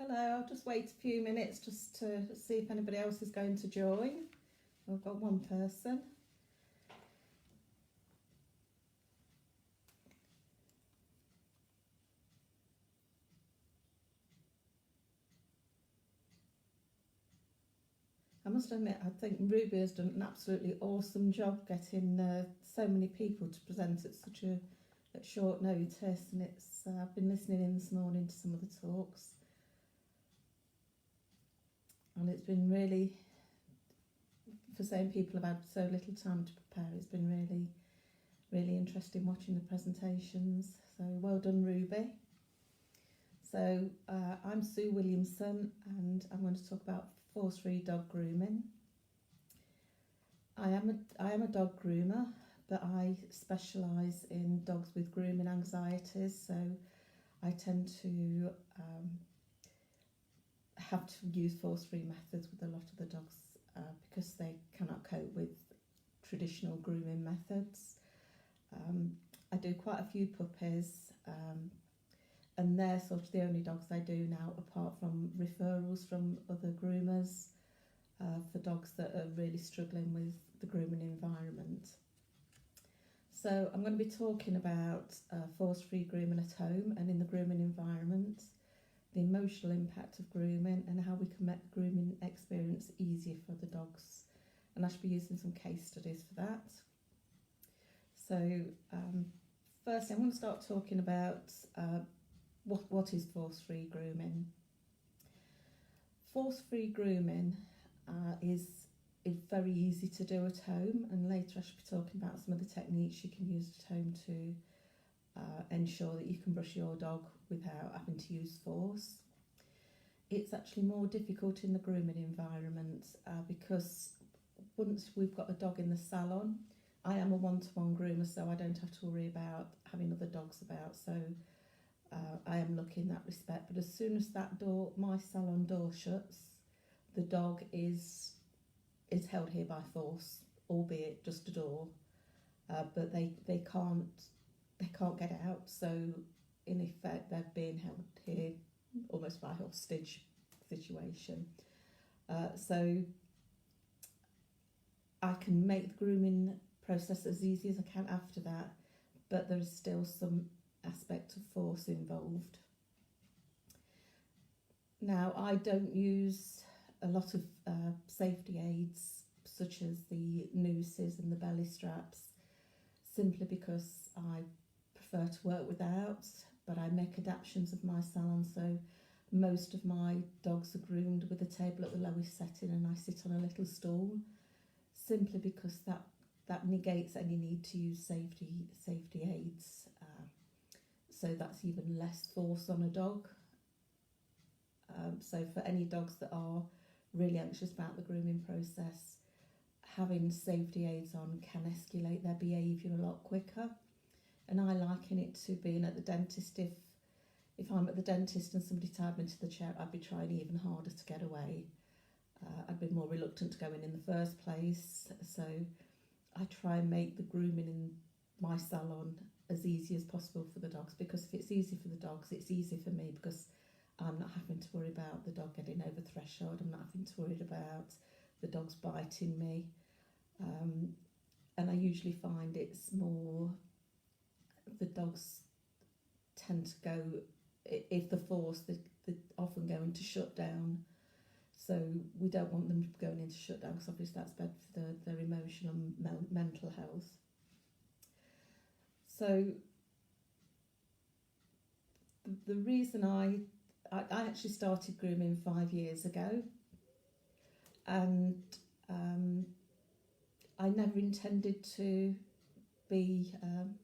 Hello, I'll just wait a few minutes just to see if anybody else is going to join. I've got one person. I must admit, I think Ruby has done an absolutely awesome job getting so many people to present at short notice, and I've been listening in this morning to some of the talks, and it's been really, for saying people have had so little time to prepare, it's been really, really interesting watching the presentations. So well done, Ruby. So I'm Sue Williamson, and I'm going to talk about force-free dog grooming. I am a dog groomer, but I specialise in dogs with grooming anxieties, so I tend to have to use force-free methods with a lot of the dogs because they cannot cope with traditional grooming methods. I do quite a few puppies, and they're sort of the only dogs I do now, apart from referrals from other groomers for dogs that are really struggling with the grooming environment. So I'm going to be talking about force-free grooming at home and in the grooming environment, the emotional impact of grooming, and how we can make the grooming experience easier for the dogs. And I should be using some case studies for that. So firstly, I'm going to start talking about what is force-free grooming. Force-free grooming is very easy to do at home, and later I should be talking about some of the techniques you can use at home to ensure that you can brush your dog without having to use force. It's actually more difficult in the grooming environment because once we've got a dog in the salon, I am a one-to-one groomer, so I don't have to worry about having other dogs about, so I am lucky in that respect. But as soon as my salon door shuts, the dog is held here by force, albeit just a door, but they can't get out. So in effect, they're being held here almost by a hostage situation. So I can make the grooming process as easy as I can after that, but there is still some aspect of force involved. Now, I don't use a lot of safety aids such as the nooses and the belly straps, simply because I prefer to work without, but I make adaptations of my salon, so most of my dogs are groomed with a table at the lowest setting and I sit on a little stool, simply because that negates any need to use safety aids. So that's even less force on a dog. So for any dogs that are really anxious about the grooming process, having safety aids on can escalate their behaviour a lot quicker. And I liken it to being at the dentist. If I'm at the dentist and somebody tied me to the chair, I'd be trying even harder to get away. I'd be more reluctant to go in the first place. So I try and make the grooming in my salon as easy as possible for the dogs, because if it's easy for the dogs, it's easy for me, because I'm not having to worry about the dog getting over threshold. I'm not having to worry about the dogs biting me. And I usually find it's more the dogs tend to go, if the force, they often go into shutdown. So we don't want them going into shutdown, because obviously that's bad for their emotional and mental health. So the reason I actually started grooming 5 years ago, and I never intended to be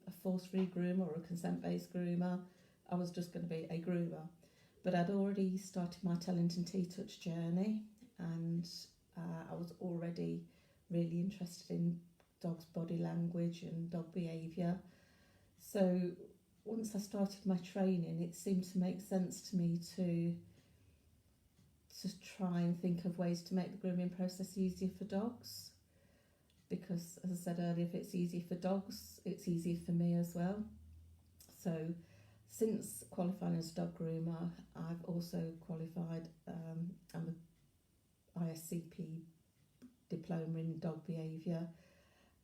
a force-free groomer or a consent-based groomer. I was just going to be a groomer. But I'd already started my Tellington T-Touch journey, and I was already really interested in dogs' body language and dog behaviour. So once I started my training, it seemed to make sense to me to try and think of ways to make the grooming process easier for dogs, because, as I said earlier, if it's easier for dogs, it's easier for me as well. So Since qualifying as a dog groomer, I've also qualified. I'm a ISCP diploma in dog behaviour.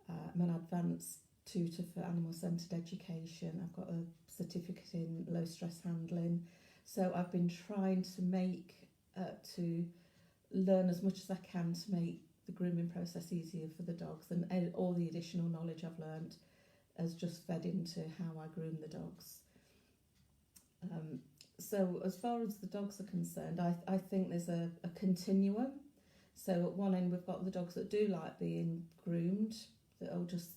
I'm an advanced tutor for animal-centred education. I've got a certificate in low stress handling. So I've been trying to to learn as much as I can to make the grooming process easier for the dogs, and all the additional knowledge I've learned has just fed into how I groom the dogs. So as far as the dogs are concerned, I think there's a continuum. So at one end we've got the dogs that do like being groomed, that'll just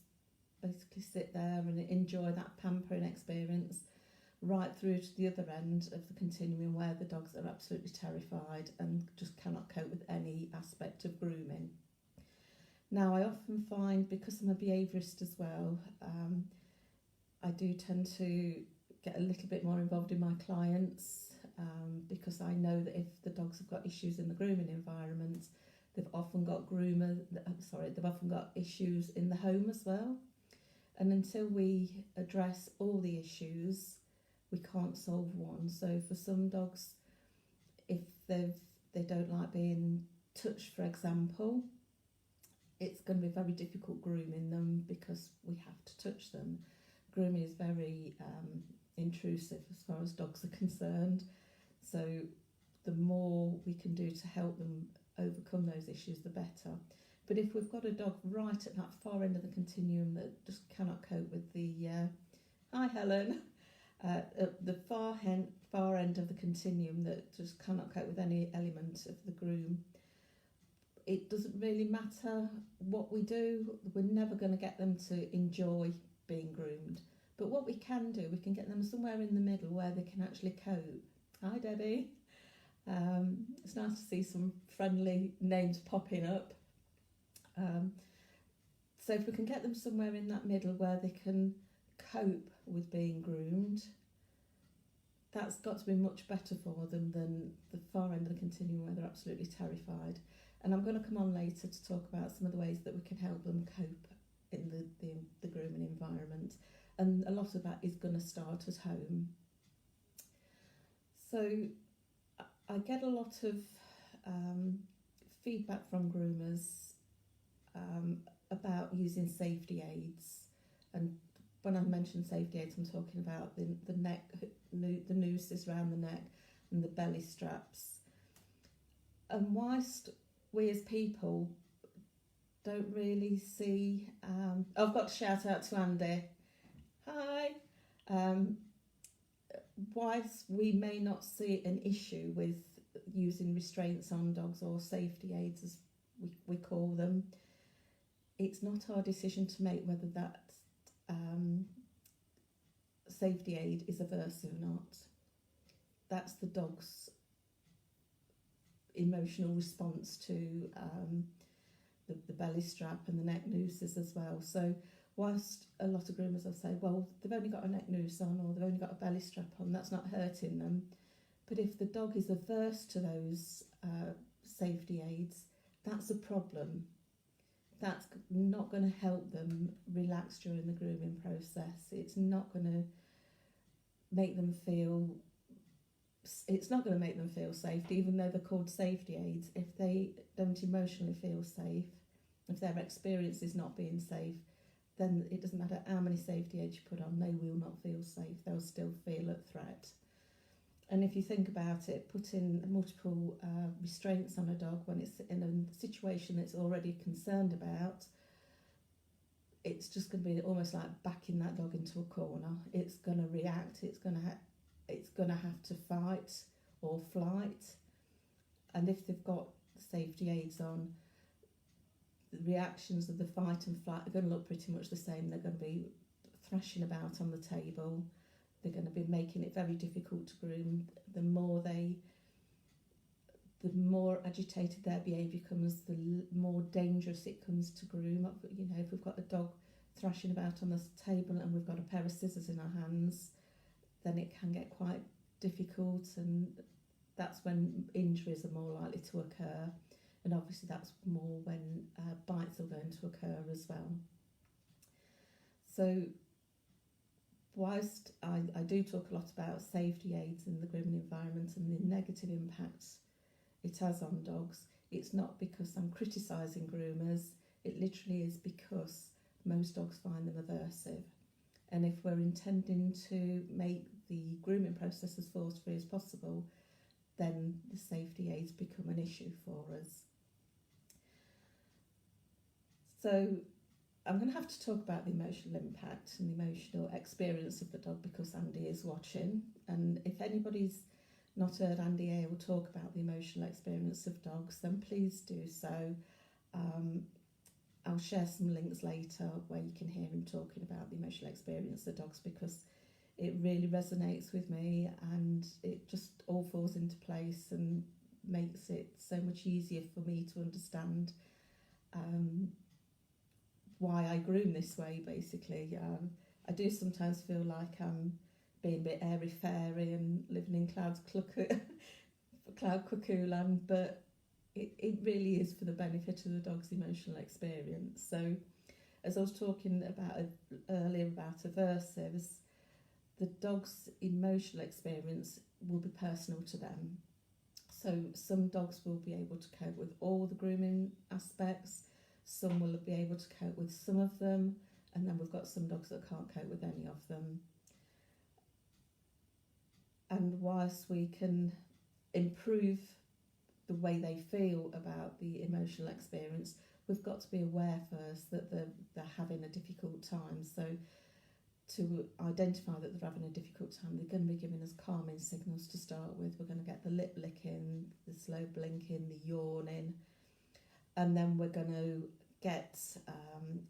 basically sit there and enjoy that pampering experience, right through to the other end of the continuum where the dogs are absolutely terrified and just cannot cope with any aspect of grooming. Now I often find, because I'm a behaviourist as well, I do tend to get a little bit more involved in my clients, because I know that if the dogs have got issues in the grooming environment, they've often got issues in the home as well. And until we address all the issues, we can't solve one. So for some dogs, if they don't like being touched, for example, it's going to be very difficult grooming them because we have to touch them. Grooming is very intrusive as far as dogs are concerned. So the more we can do to help them overcome those issues, the better. But if we've got a dog right at that far end of the continuum that just cannot cope with the hi Helen, the far end of the continuum that just cannot cope with any element of the groom, it doesn't really matter what we do. We're never going to get them to enjoy being groomed. But what we can do, we can get them somewhere in the middle where they can actually cope. Hi Debbie. It's nice to see some friendly names popping up. So if we can get them somewhere in that middle where they can cope with being groomed, that's got to be much better for them than the far end of the continuum where they're absolutely terrified. And I'm going to come on later to talk about some of the ways that we can help them cope in the grooming environment. And a lot of that is going to start at home. So I get a lot of feedback from groomers about using safety aids. And when I mention safety aids, I'm talking about the neck, the nooses around the neck and the belly straps. And whilst we as people don't really see... I've got to shout out to Andy. Hi. Whilst we may not see an issue with using restraints on dogs, or safety aids as we call them, it's not our decision to make whether that safety aid is aversive or not. That's the dog's emotional response to the belly strap and the neck nooses as well. So whilst a lot of groomers will say, well, they've only got a neck noose on or they've only got a belly strap on, that's not hurting them. But if the dog is averse to those safety aids, that's a problem. That's not going to help them relax during the grooming process. It's not going to make them feel safe, even though they're called safety aids. If they don't emotionally feel safe, if their experience is not being safe, then it doesn't matter how many safety aids you put on, they will not feel safe. They'll still feel at threat. And if you think about it, putting multiple restraints on a dog when it's in a situation that's already concerned about, it's just going to be almost like backing that dog into a corner. It's going to react. It's going to have to fight or flight. And if they've got safety aids on, the reactions of the fight and flight are going to look pretty much the same. They're going to be thrashing about on the table. They're going to be making it very difficult to groom. The more agitated their behaviour becomes, the more dangerous it comes to groom. You know, if we've got a dog thrashing about on the table and we've got a pair of scissors in our hands, then it can get quite difficult, and that's when injuries are more likely to occur. And obviously that's more when bites are going to occur as well. So whilst I do talk a lot about safety aids in the grooming environment and the negative impacts it has on dogs, it's not because I'm criticising groomers. It literally is because most dogs find them aversive. And if we're intending to make the grooming process as force-free as possible, then the safety aids become an issue for us. So I'm going to have to talk about the emotional impact and the emotional experience of the dog because Andy is watching. And if anybody's not heard Andy Ale talk about the emotional experience of dogs, then please do so. I'll share some links later where you can hear him talking about the emotional experience of dogs because it really resonates with me and it just all falls into place and makes it so much easier for me to understand why I groom this way, basically. I do sometimes feel like I'm being a bit airy-fairy and living in cloud cuckoo land, but it really is for the benefit of the dog's emotional experience. So, as I was talking about earlier about aversives, the dog's emotional experience will be personal to them. So some dogs will be able to cope with all the grooming aspects, some will be able to cope with some of them, and then we've got some dogs that can't cope with any of them. And whilst we can improve the way they feel about the emotional experience, we've got to be aware first that they're having a difficult time. So to identify that they're having a difficult time, they're going to be giving us calming signals to start with. We're going to get the lip licking, the slow blinking, the yawning, and then we're going to get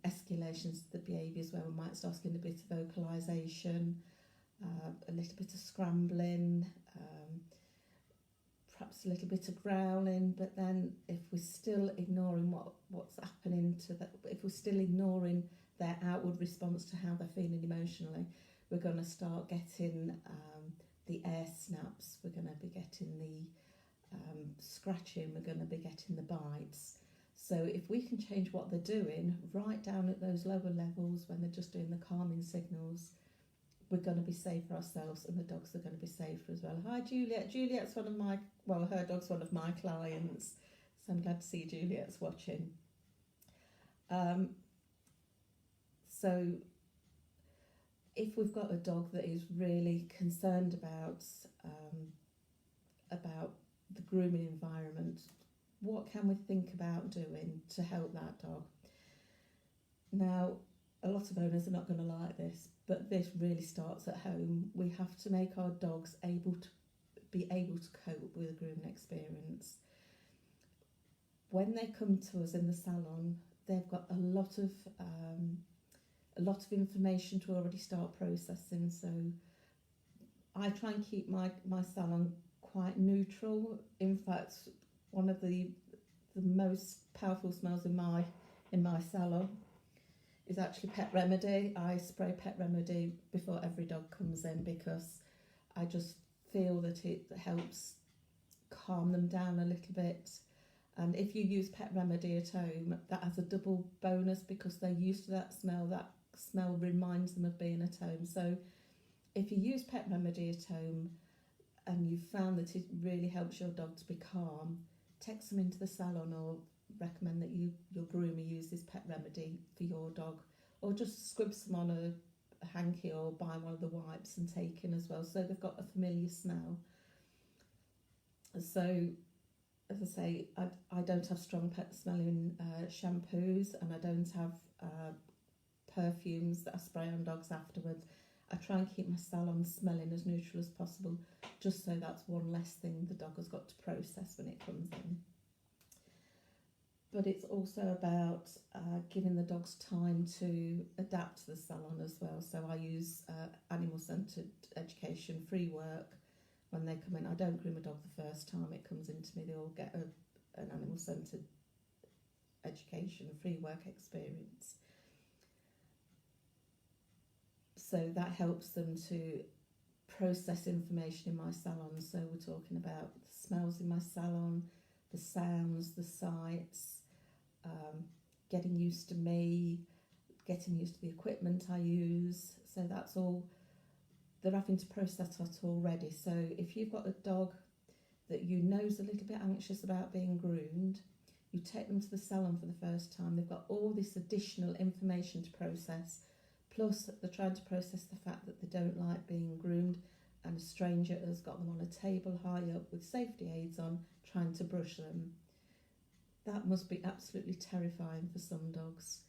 escalations to the behaviours where we might start getting a bit of vocalisation, a little bit of scrambling, perhaps a little bit of growling. But then if we're still ignoring what's happening to that, if we're still ignoring their outward response to how they're feeling emotionally, we're going to start getting the air snaps, we're going to be getting the scratching, we're going to be getting the bites. So if we can change what they're doing right down at those lower levels when they're just doing the calming signals, we're going to be safer ourselves and the dogs are going to be safer as well. Hi Juliet. Juliet's her dog's one of my clients, so I'm glad to see Juliet's watching. So if we've got a dog that is really concerned about the grooming environment, what can we think about doing to help that dog? Now, a lot of owners are not going to like this, but this really starts at home. We have to make our dogs able to cope with a grooming experience. When they come to us in the salon, they've got a lot of information to already start processing. So I try and keep my salon quite neutral. In fact, one of the most powerful smells in my salon is actually Pet Remedy. I spray Pet Remedy before every dog comes in because I just feel that it helps calm them down a little bit. And if you use Pet Remedy at home, that has a double bonus because they're used to that smell. That smell reminds them of being at home. So if you use Pet Remedy at home and you've found that it really helps your dog to be calm, text them into the salon or recommend that your groomer uses Pet Remedy for your dog, or just squib some on a hanky or buy one of the wipes and take in as well, so they've got a familiar smell. So as I say, I don't have strong pet smelling shampoos, and I don't have perfumes that I spray on dogs afterwards. I try and keep my salon smelling as neutral as possible, just so that's one less thing the dog has got to process when it comes in. But it's also about giving the dogs time to adapt to the salon as well. So I use animal-centred education, free work when they come in. I don't groom a dog the first time it comes into me. They all get an animal-centred education, free work experience. So that helps them to process information in my salon. So we're talking about the smells in my salon, the sounds, the sights, getting used to me, getting used to the equipment I use. So that's all they're having to process that already. So if you've got a dog that you know is a little bit anxious about being groomed, you take them to the salon for the first time, they've got all this additional information to process, plus they're trying to process the fact that they don't like being groomed, and a stranger has got them on a table high up with safety aids on, trying to brush them. That must be absolutely terrifying for some dogs.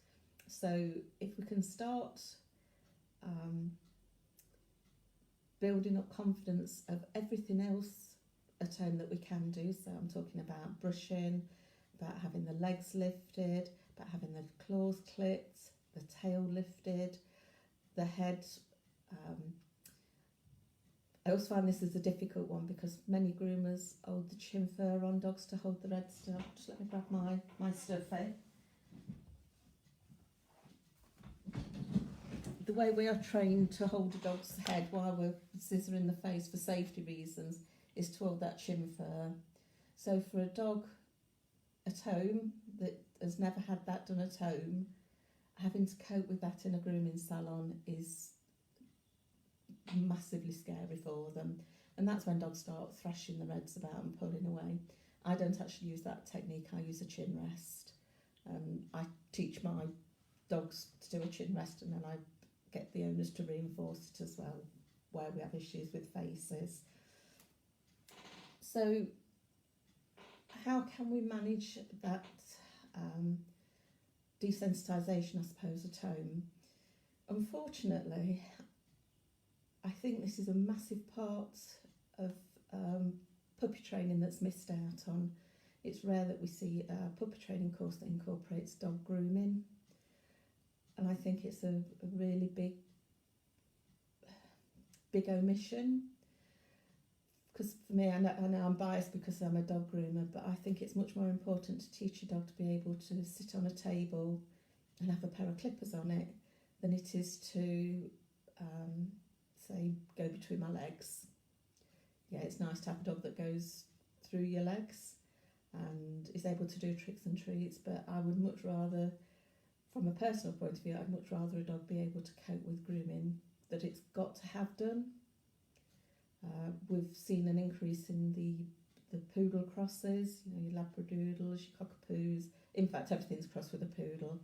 So if we can start building up confidence of everything else at home that we can do, so I'm talking about brushing, about having the legs lifted, about having the claws clipped, the tail lifted, the head. I also find this is a difficult one because many groomers hold the chin fur on dogs to hold the head still. Just let me grab my stuff here. The way we are trained to hold a dog's head while we're scissoring the face for safety reasons is to hold that chin fur. So for a dog at home that has never had that done at home, having to cope with that in a grooming salon is massively scary for them, and that's when dogs start thrashing their heads about and pulling away. I don't actually use that technique, I use a chin rest. I teach my dogs to do a chin rest, and then I get the owners to reinforce it as well where we have issues with faces. So how can we manage that desensitisation, I suppose, at home? Unfortunately, I think this is a massive part of puppy training that's missed out on. It's rare that we see a puppy training course that incorporates dog grooming, and I think it's a really big omission. Because for me, I know I'm biased because I'm a dog groomer, but I think it's much more important to teach your dog to be able to sit on a table and have a pair of clippers on it than it is to say, go between my legs. Yeah, it's nice to have a dog that goes through your legs and is able to do tricks and treats, but I would much rather, from a personal point of view, I'd much rather a dog be able to cope with grooming that it's got to have done. We've seen an increase in the poodle crosses, you know, your labradoodles, your cockapoos. In fact, everything's crossed with a poodle.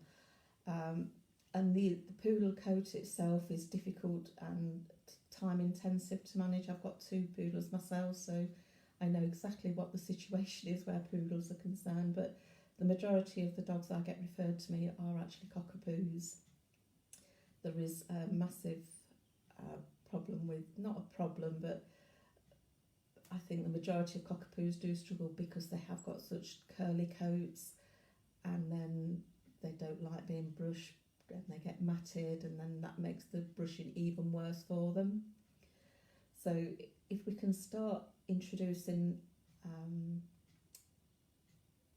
And the poodle coat itself is difficult and time intensive to manage. I've got 2 poodles myself, so I know exactly what the situation is where poodles are concerned, but the majority of the dogs that get referred to me are actually cockapoos. There is a massive problem with, not a problem, but I think the majority of cockapoos do struggle because they have got such curly coats, and then they don't like being brushed, and they get matted, and then that makes the brushing even worse for them. So if we can start introducing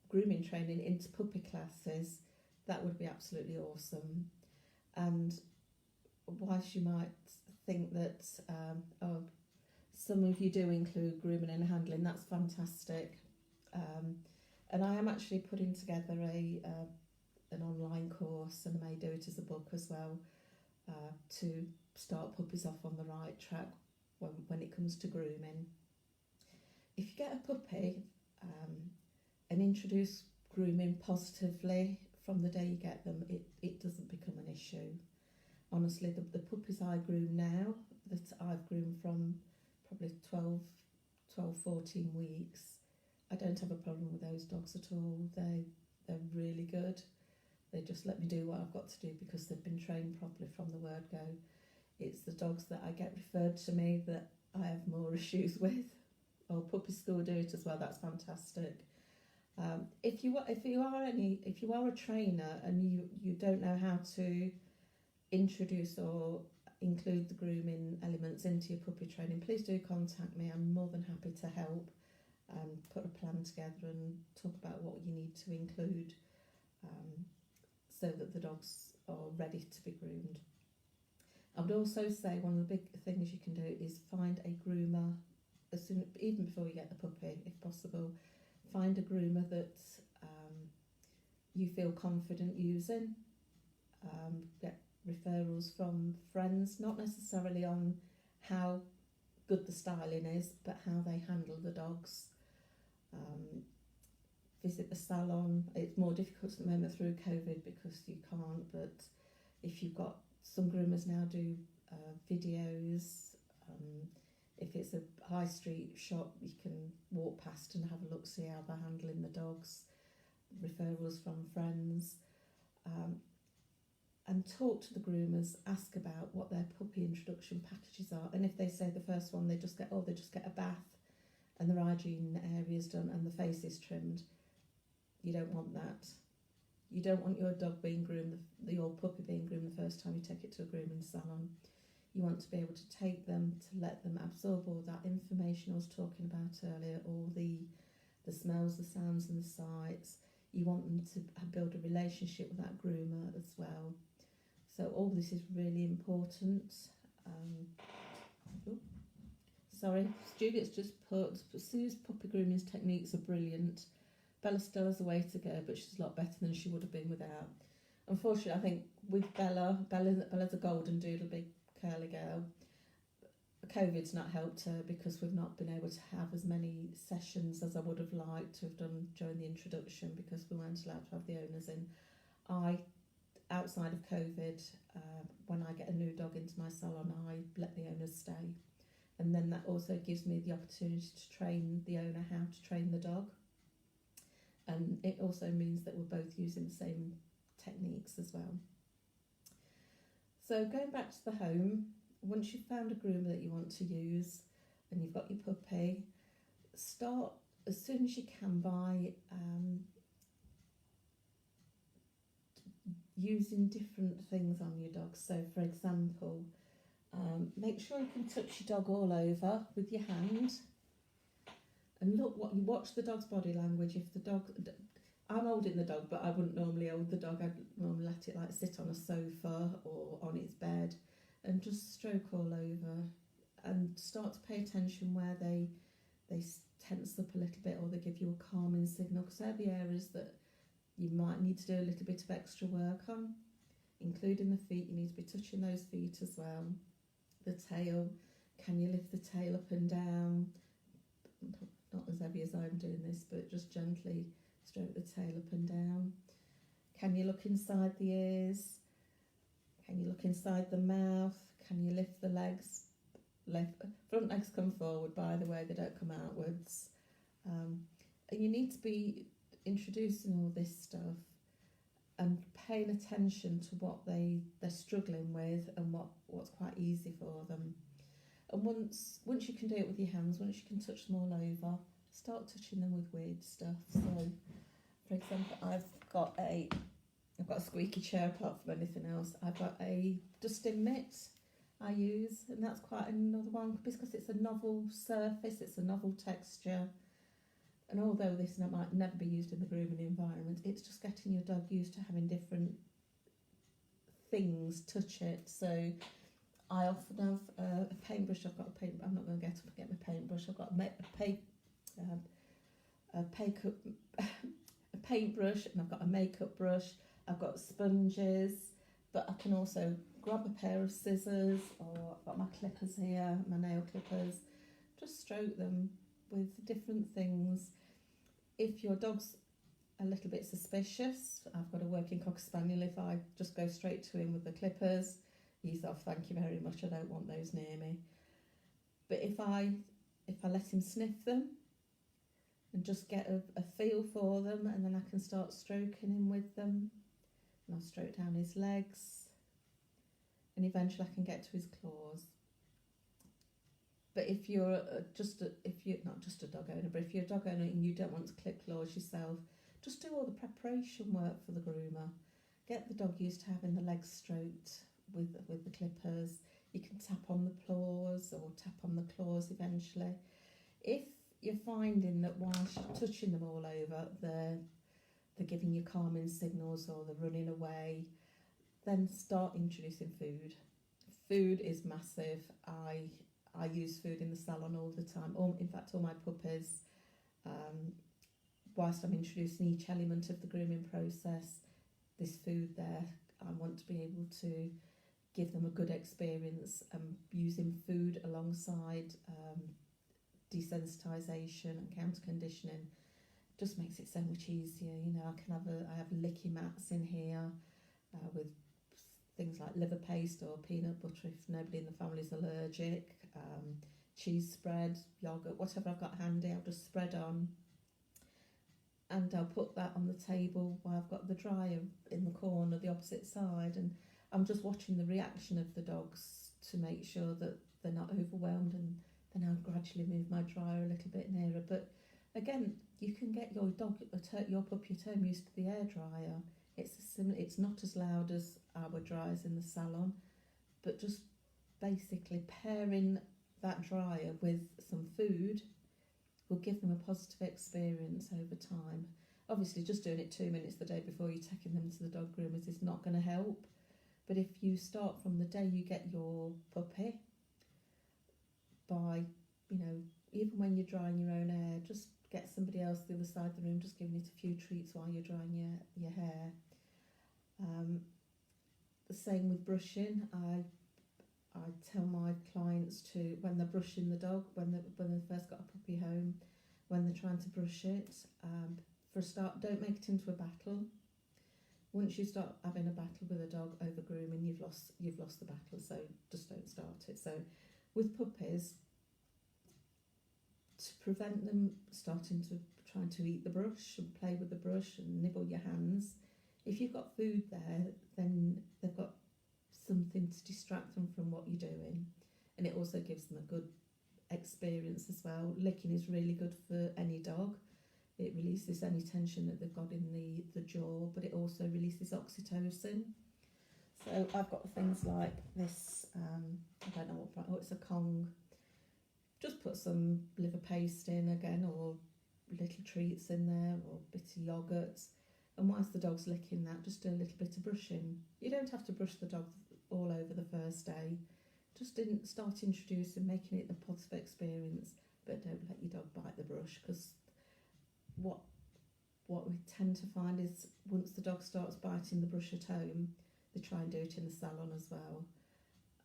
grooming training into puppy classes, that would be absolutely awesome. And whilst you might think that some of you do include grooming and handling, that's fantastic. And I am actually putting together an online course, and I may do it as a book as well, to start puppies off on the right track when it comes to grooming. If you get a puppy and introduce grooming positively from the day you get them, it doesn't become an issue. Honestly, the puppies I groom now, that I've groomed from probably 12, 14 weeks, I don't have a problem with those dogs at all. They're really good. They just let me do what I've got to do because they've been trained properly from the word go. It's the dogs that I get referred to me that I have more issues with. Oh, puppy school do it as well. That's fantastic. If you are a trainer and you don't know how to introduce or include the grooming elements into your puppy training, please do contact me. I'm more than happy to help and put a plan together and talk about what you need to include so that the dogs are ready to be groomed. I would also say one of the big things you can do is find a groomer even before you get the puppy, if possible. Find a groomer that you feel confident using. Get referrals from friends, not necessarily on how good the styling is, but how they handle the dogs. Visit the salon. It's more difficult at the moment through COVID because you can't, but if you've got, some groomers now do videos. If it's a high street shop, you can walk past and have a look, see how they're handling the dogs, referrals from friends, and talk to the groomers, ask about what their puppy introduction packages are, and if they say the first one they just get a bath and their hygiene area's done and the face is trimmed, you don't want that. You don't want your dog being groomed, your puppy being groomed the first time you take it to a grooming salon. You want to be able to take them, to let them absorb all that information I was talking about earlier, all the smells, the sounds and the sights. You want them to build a relationship with that groomer as well. So all this is really important. Sorry, Juliet's just put, Sue's puppy grooming techniques are brilliant. Bella still has a way to go, but she's a lot better than she would have been without. Unfortunately, I think with Bella's a golden doodle, big curly girl. COVID's not helped her because we've not been able to have as many sessions as I would have liked to have done during the introduction because we weren't allowed to have the owners in. Outside of COVID, when I get a new dog into my salon, I let the owners stay. And then that also gives me the opportunity to train the owner how to train the dog. And it also means that we're both using the same techniques as well. So going back to the home, once you've found a groomer that you want to use and you've got your puppy, start as soon as you can by using different things on your dog. So for example, make sure you can touch your dog all over with your hand and watch the dog's body language. If the dog, I'm holding the dog, but I wouldn't normally hold the dog. I'd normally let it like sit on a sofa or on its bed and just stroke all over and start to pay attention where they tense up a little bit or they give you a calming signal, because they're the areas that you might need to do a little bit of extra work on, including the feet. You need to be touching those feet as well. The tail, can you lift the tail up and down? Not as heavy as I'm doing this, but just gently stroke the tail up and down. Can you look inside the ears? Can you look inside the mouth? Can you lift the legs? Front legs come forward, by the way, they don't come outwards. And you need to be introducing all this stuff and paying attention to what they're struggling with and what's quite easy for them. And once you can do it with your hands, once you can touch them all over, start touching them with weird stuff. So, for example, I've got a squeaky chair apart from anything else. I've got a dusting mitt I use, and that's quite another one because it's a novel surface, it's a novel texture. And although this might never be used in the grooming environment, it's just getting your dog used to having different things touch it. So I often have a paintbrush. I'm not going to get up and get my paintbrush. I've got a paintbrush, and I've got a makeup brush. I've got sponges, but I can also grab a pair of scissors, or I've got my clippers here, my nail clippers. Just stroke them with different things. If your dog's a little bit suspicious, I've got a working Cocker Spaniel. If I just go straight to him with the clippers, he's off, thank you very much, I don't want those near me. But if I let him sniff them and just get a feel for them, and then I can start stroking him with them, and I'll stroke down his legs, and eventually I can get to his claws. But if you're not just a dog owner, but if you're a dog owner and you don't want to clip claws yourself, just do all the preparation work for the groomer. Get the dog used to having the legs stroked with the clippers. You can tap on the paws or tap on the claws eventually. If you're finding that whilst you're touching them all over, they're giving you calming signals or they're running away, then start introducing food. Food is massive. I use food in the salon all the time. In fact, all my puppies, whilst I'm introducing each element of the grooming process, this food there, I want to be able to give them a good experience, using food alongside desensitisation and counter conditioning just makes it so much easier. You know, I have licky mats in here with things like liver paste or peanut butter if nobody in the family is allergic, cheese spread, yoghurt, whatever I've got handy, I'll just spread on, and I'll put that on the table while I've got the dryer in the corner, the opposite side, and I'm just watching the reaction of the dogs to make sure that they're not overwhelmed, and then I'll gradually move my dryer a little bit nearer. But again, you can get your your puppy at home used to the air dryer. It's not as loud as our dryers in the salon, but just basically pairing that dryer with some food will give them a positive experience over time. Obviously, just doing it 2 minutes the day before you're taking them to the dog groomers is not going to help. But if you start from the day you get your puppy, by, you know, even when you're drying your own hair, just get somebody else the other side of the room just giving it a few treats while you're drying your hair. The same with brushing. I tell my clients to, when they're brushing the dog, when they first got a puppy home, when they're trying to brush it, for a start, don't make it into a battle. Once you start having a battle with a dog over grooming, you've lost the battle. So just don't start it. So with puppies, to prevent them trying to eat the brush and play with the brush and nibble your hands, if you've got food there, then they've got something to distract them from what you're doing, and it also gives them a good experience as well. Licking is really good for any dog. It releases any tension that they've got in the jaw, but it also releases oxytocin. So I've got things like this, I don't know what brand, it's a Kong. Just put some liver paste in again, or little treats in there, or a bit of yoghurt. And whilst the dog's licking that, just do a little bit of brushing. You don't have to brush the dog all over the first day. Just start introducing, making it a positive experience, but don't let your dog bite the brush, because what we tend to find is once the dog starts biting the brush at home, they try and do it in the salon as well.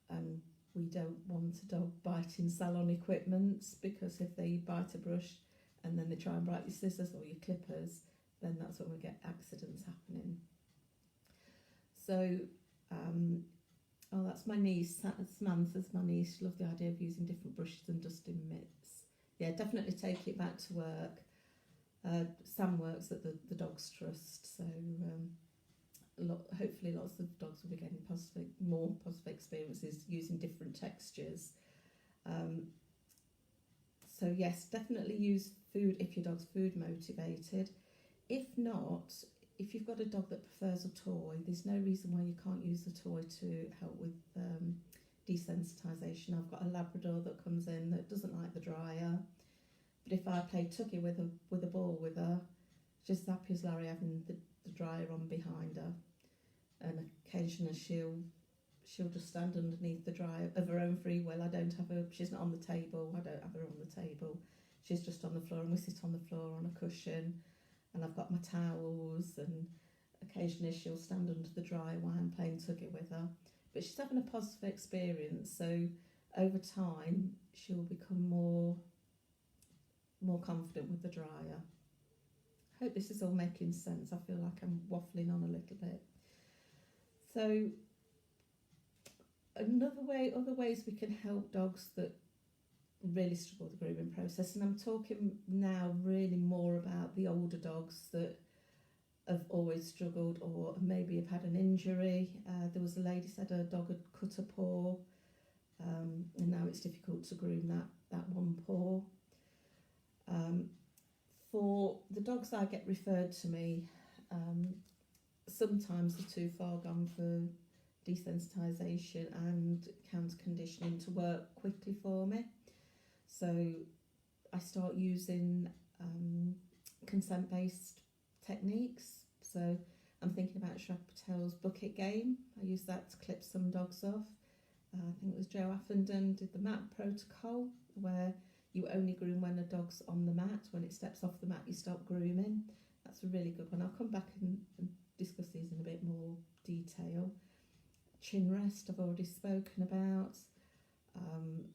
And we don't want a dog biting salon equipment, because if they bite a brush and then they try and bite your scissors or your clippers, then that's when we get accidents happening. So, that's my niece, Samantha's my niece. She loves the idea of using different brushes and dusting mitts. Yeah, definitely take it back to work. Sam works at the Dogs Trust, so hopefully lots of dogs will be getting more positive experiences using different textures. So yes, definitely use food if your dog's food motivated. If not, if you've got a dog that prefers a toy, there's no reason why you can't use a toy to help with desensitisation. I've got a Labrador that comes in that doesn't like the dryer, but if I play tuggy with a ball with her, she's as happy as Larry having the dryer on behind her, and occasionally she'll just stand underneath the dryer of her own free will. She's not on the table, I don't have her on the table, she's just on the floor, and we sit on the floor on a cushion, and I've got my towels, and occasionally she'll stand under the dryer while I'm playing tuggy with her. But she's having a positive experience, so over time she'll become more confident with the dryer. I hope this is all making sense. I feel like I'm waffling on a little bit. So other ways we can help dogs that really struggle with the grooming process, and I'm talking now really more about the older dogs that have always struggled or maybe have had an injury. There was a lady said her dog had cut a paw, and now it's difficult to groom that one paw. For the dogs that get referred to me, sometimes they're too far gone for desensitisation and counter conditioning to work quickly for me. So I start using consent-based techniques. So I'm thinking about Shrek Patel's bucket game. I use that to clip some dogs off. I think it was Joe Affenden did the mat protocol, where you only groom when a dog's on the mat. When it steps off the mat, you stop grooming. That's a really good one. I'll come back and discuss these in a bit more detail. chin rest I've already spoken about. I'm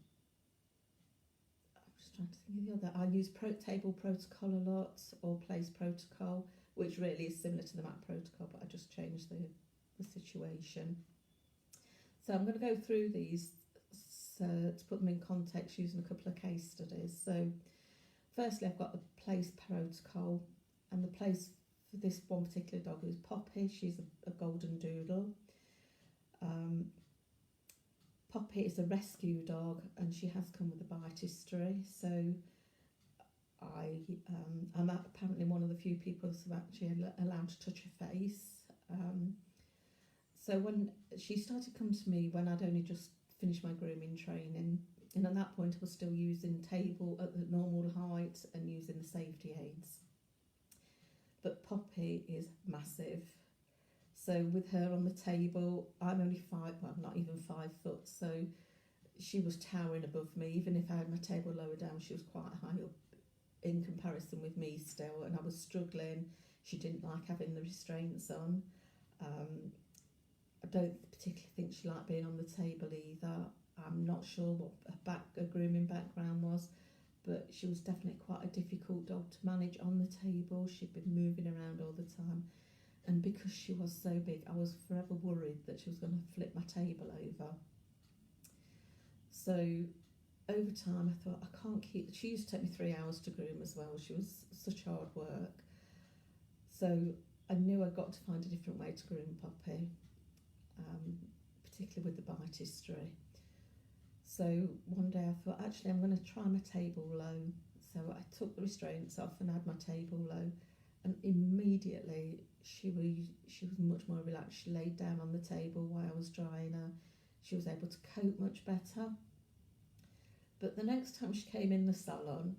just trying to think of the other. I use table protocol a lot, or place protocol, which really is similar to the map protocol, but I just changed the situation. So I'm going to go through these to put them in context using a couple of case studies. So firstly, I've got the place protocol, and the place for this one particular dog is Poppy. She's a golden doodle. Poppy is a rescue dog, and she has come with a bite history. So I'm apparently one of the few people that's actually allowed to touch her face. So when she started coming to me when I'd only just finished my grooming training, and at that point I was still using table at the normal height and using the safety aids. But Poppy is massive. So with her on the table, I'm only not even 5 foot, so she was towering above me. Even if I had my table lower down, she was quite high up in comparison with me still, and I was struggling. She didn't like having the restraints on. I don't particularly think she liked being on the table either. I'm not sure what her grooming background was, but she was definitely quite a difficult dog to manage on the table. She'd been moving around all the time. And because she was so big, I was forever worried that she was going to flip my table over. So over time, I thought, I can't keep... She used to take me 3 hours to groom as well. She was such hard work. So I knew I'd got to find a different way to groom Poppy, particularly with the bite history. So one day I thought, actually, I'm going to try my table low. So I took the restraints off and had my table low. And immediately she was much more relaxed. She laid down on the table while I was drying her. She was able to cope much better. But the next time she came in the salon,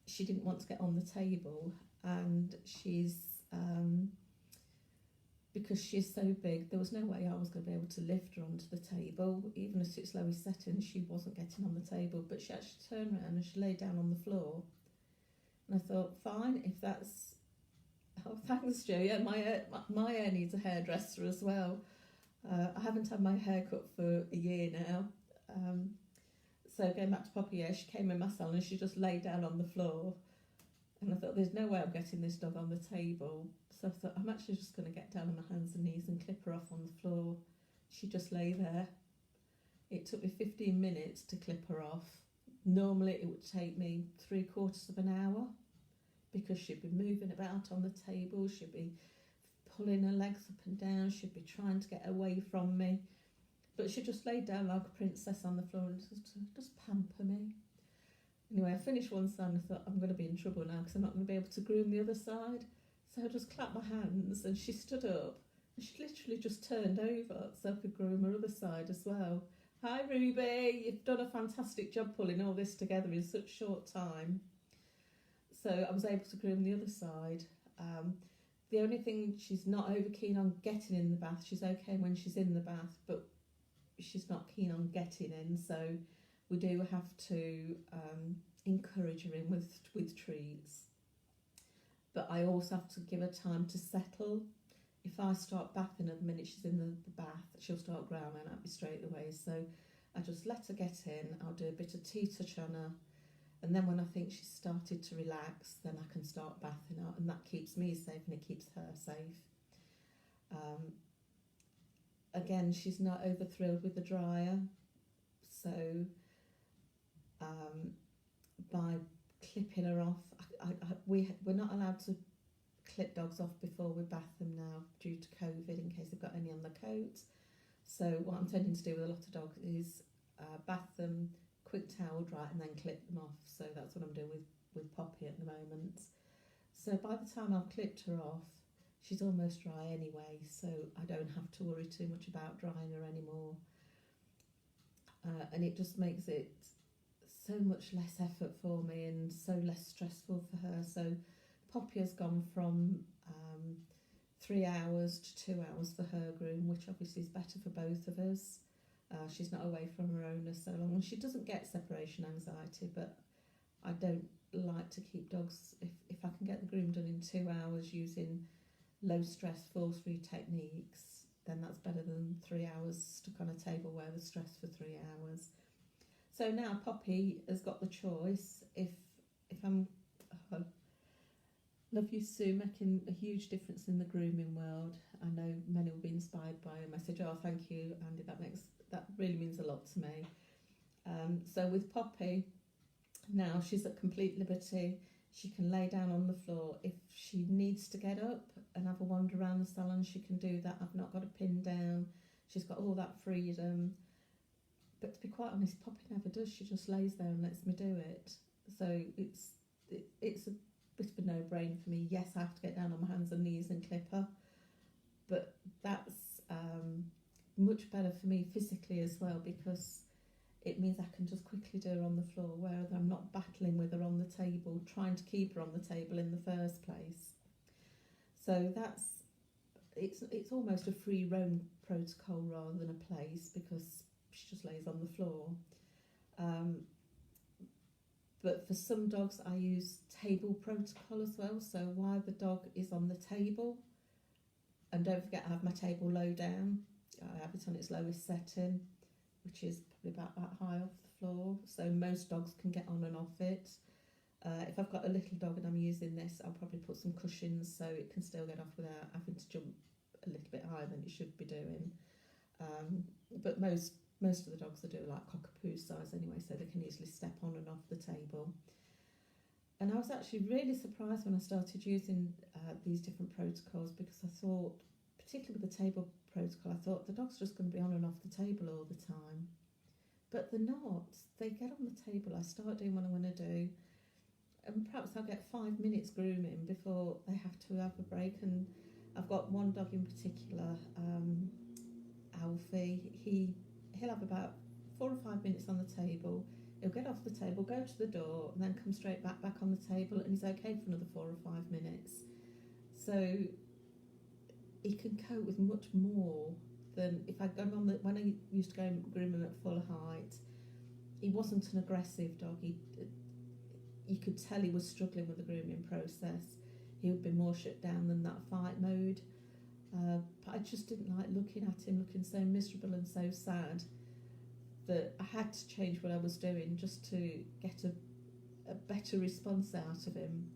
she didn't want to get on the table, and because she's so big, there was no way I was going to be able to lift her onto the table. Even at its lowest setting, she wasn't getting on the table, but she actually turned around and she laid down on the floor. And I thought, fine, if that's... Oh, thanks, Jo. Yeah, my hair needs a hairdresser as well. I haven't had my hair cut for a year now. So going back to Poppy, yeah, she came in my salon and she just lay down on the floor. And I thought, there's no way I'm getting this dog on the table. So I thought, I'm actually just going to get down on my hands and knees and clip her off on the floor. She just lay there. It took me 15 minutes to clip her off. Normally it would take me 3/4 of an hour, because she'd be moving about on the table, she'd be pulling her legs up and down, she'd be trying to get away from me. But she just laid down like a princess on the floor and just pamper me. Anyway, I finished one side and I thought, I'm going to be in trouble now because I'm not going to be able to groom the other side. So I just clapped my hands and she stood up and she literally just turned over so I could groom her other side as well. Hi Ruby, you've done a fantastic job pulling all this together in such short time. So I was able to groom the other side. The only thing, she's not over keen on getting in the bath. She's okay when she's in the bath, but she's not keen on getting in. So we do have to encourage her in with treats. But I also have to give her time to settle. If I start bathing her the minute she's in the bath, she'll start growling at me straight away. So I just let her get in. I'll do a bit of tea touch on her. And then when I think she's started to relax, then I can start bathing her, and that keeps me safe and it keeps her safe. Again, she's not over thrilled with the dryer, so by clipping her off, we're not allowed to clip dogs off before we bath them now due to COVID, in case they've got any on the coat. So what I'm tending to do with a lot of dogs is bath them, quick towel dry, and then clip them off. So that's what I'm doing with Poppy at the moment. So by the time I've clipped her off, she's almost dry anyway, so I don't have to worry too much about drying her anymore. And it just makes it so much less effort for me and so less stressful for her. So Poppy has gone from 3 hours to 2 hours for her groom, which obviously is better for both of us. She's not away from her owner so long, and she doesn't get separation anxiety, but I don't like to keep dogs, if I can get the groom done in 2 hours using low stress force free techniques, then then that's better than 3 hours stuck on a table where we're stressed for 3 hours. So now Poppy has got the choice. If I'm love you, Sue, making a huge difference in the grooming world. I know many will be inspired by your message. Oh, thank you, Andy. That really means a lot to me. So with Poppy, now she's at complete liberty. She can lay down on the floor. If she needs to get up and have a wander around the salon, she can do that. I've not got a pin down. She's got all that freedom. But to be quite honest, Poppy never does. She just lays there and lets me do it. So it's a bit of a no-brainer for me. Yes, I have to get down on my hands and knees and clip her, but that's much better for me physically as well, because it means I can just quickly do her on the floor, whereas I'm not battling with her on the table, trying to keep her on the table in the first place. So it's almost a free roam protocol rather than a place, because she just lays on the floor. But for some dogs I use table protocol as well, so while the dog is on the table, and don't forget I have my table low down, I have it on its lowest setting, which is probably about that high off the floor, so most dogs can get on and off it. If I've got a little dog and I'm using this, I'll probably put some cushions so it can still get off without having to jump a little bit higher than it should be doing. But most of the dogs are doing like cockapoo size anyway, so they can easily step on and off the table. And I was actually really surprised when I started using these different protocols, because I thought, particularly with the table protocol, I thought the dog's just going to be on and off the table all the time. But they're not. They get on the table, I start doing what I want to do, and perhaps I'll get 5 minutes grooming before they have to have a break. And I've got one dog in particular, Alfie. He'll have about 4 or 5 minutes on the table. He'll get off the table, go to the door, and then come straight back on the table, and he's okay for another 4 or 5 minutes. So he can cope with much more than if I'd gone on when I used to go and groom him at full height. He wasn't an aggressive dog. You could tell he was struggling with the grooming process. He would be more shut down than that fight mode. But I just didn't like looking at him, looking so miserable and so sad, that I had to change what I was doing just to get a better response out of him.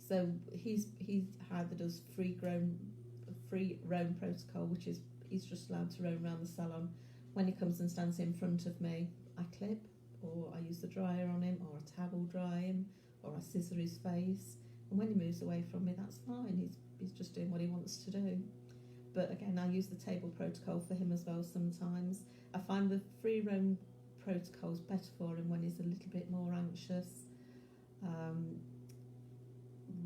So he either does free roam protocol, which is he's just allowed to roam around the salon. When he comes and stands in front of me, I clip, or I use the dryer on him, or a towel dry him, or I scissor his face. And when he moves away from me, that's fine. He's just doing what he wants to do. But again, I use the table protocol for him as well sometimes. I find the free roam protocol is better for him when he's a little bit more anxious,